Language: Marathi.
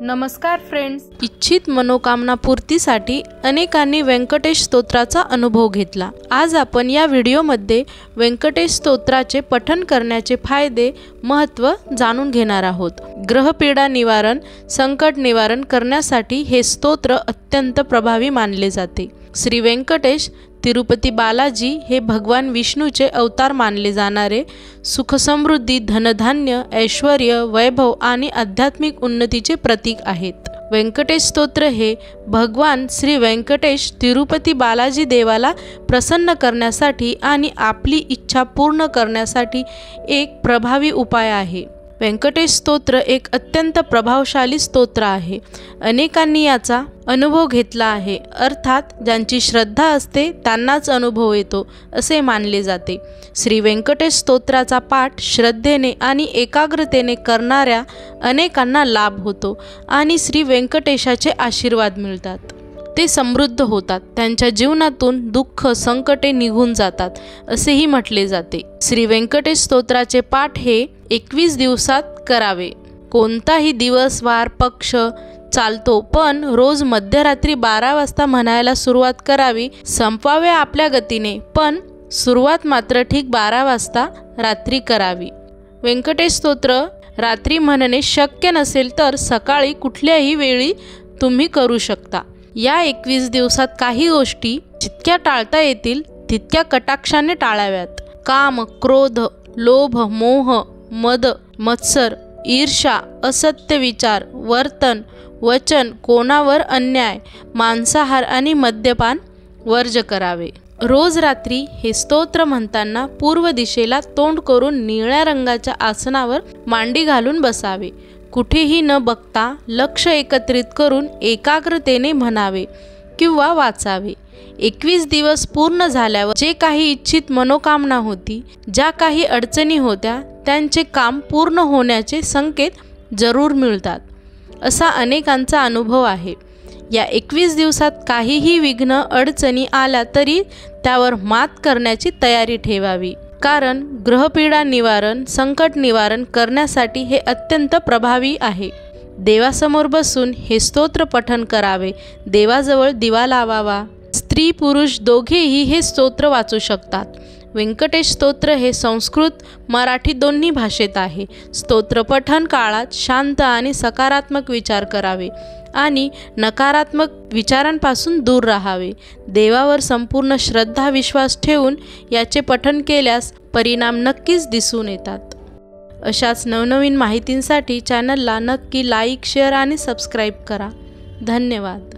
नमस्कार फ्रेंड्स, इच्छित मनोकामना पूर्तीसाठी अनेकांनी व्यंकटेश स्तोत्राचा अनुभव घेतला। आज आपण या व्हिडिओमध्ये व्यंकटेश स्तोत्राचे पठण करण्याचे फायदे, महत्त्व जाणून घेणार आहोत। ग्रहपीडा निवारण, संकट निवारण करण्यासाठी हे स्तोत्र अत्यंत प्रभावी मानले जाते। श्री व्यंकटेश तिरुपती बालाजी हे भगवान विष्णूचे अवतार मानले जाणारे सुख समृद्धी, धनधान्य, ऐश्वर्य, वैभव आणि आध्यात्मिक उन्नतीचे प्रतीक आहेत। व्यंकटेश स्तोत्र हे भगवान श्री व्यंकटेश तिरुपती बालाजी देवाला प्रसन्न करण्यासाठी आणि आपली इच्छा पूर्ण करण्यासाठी एक प्रभावी उपाय आहे। व्यंकटेश स्तोत्र एक अत्यंत प्रभावशाली स्तोत्र आहे। अनेकांनी याचा अनुभव घेतला आहे, अर्थात ज्यांची श्रद्धा असते त्यांनाच अनुभव येतो असे मानले जाते। श्री व्यंकटेश स्तोत्राचा पाठ श्रद्धेने आणि एकाग्रतेने करणाऱ्या अनेकांना लाभ होतो आणि श्री व्यंकटेशाचे आशीर्वाद मिळतात। ते समृद्ध होतात, त्यांच्या जीवनातून दुःख संकटे निघून जातात असेही म्हटले जाते। श्री व्यंकटेश स्तोत्राचे पाठ हे 21 दिवसात करावे। कोणताही दिवस, वार, पक्ष चालतो, पण रोज मध्यरात्री 12 वाजता म्हणायला सुरुवात करावी। संपवावे आपल्या गतीने, पण सुरुवात मात्र ठीक 12 वाजता रात्री करावी। व्यंकटेश स्तोत्र रात्री म्हणणे शक्य नसेल तर सकाळी कुठल्याही वेळी तुम्ही करू शकता। या 21 दिवसात काही गोष्टी जितक्या टाळता येतील तितक्या कटाक्षाने टाळाव्यात। काम, क्रोध, लोभ, मोह, मद, मत्सर, ईर्ष्या, असत्य विचार, वर्तन, वचन, कोणावर अन्याय, मांसाहार आणि मद्यपान वर्ज करावे। रोज रात्री हे स्तोत्र म्हणताना पूर्व दिशेला तोंड करून निळ्या रंगाच्या आसनावर मांडी घालून बसावे। कुठेही न बघता लक्ष एकत्रित करून एकाग्रतेने म्हणावे किंवा वाचावे। 21 दिवस पूर्ण झाल्यावर जे काही इच्छित मनोकामना होती, ज्या काही अडचणी होत्या, त्यांचे काम पूर्ण होण्याचे संकेत जरूर मिळतात असा अनेकांचा अनुभव आहे। या 21 दिवसात काहीही विघ्न अडचणी आल्या तरी त्यावर मात करण्याची तयारी ठेवावी, कारण ग्रहपीडा निवारण, संकट निवारण करण्यासाठी हे अत्यंत प्रभावी आहे। देवासमोर बसून हे स्तोत्र पठण करावे। देवाजवळ दिवा लावावा। स्त्री पुरुष दोघेही हे स्तोत्र वाचू शकतात। व्यंकटेश स्तोत्र हे संस्कृत, मराठी दोन्ही भाषेत आहे। स्तोत्र पठण काळात शांत आणि सकारात्मक विचार करावे आणि नकारात्मक विचारांपासून दूर राहावे। देवावर संपूर्ण श्रद्धा, विश्वास ठेवून याचे पठण केल्यास परिणाम नक्कीच दिसून येतात। अशाच नवनवीन माहितींसाठी चॅनलला नक्की लाईक, शेअर आणि सबस्क्राईब करा। धन्यवाद।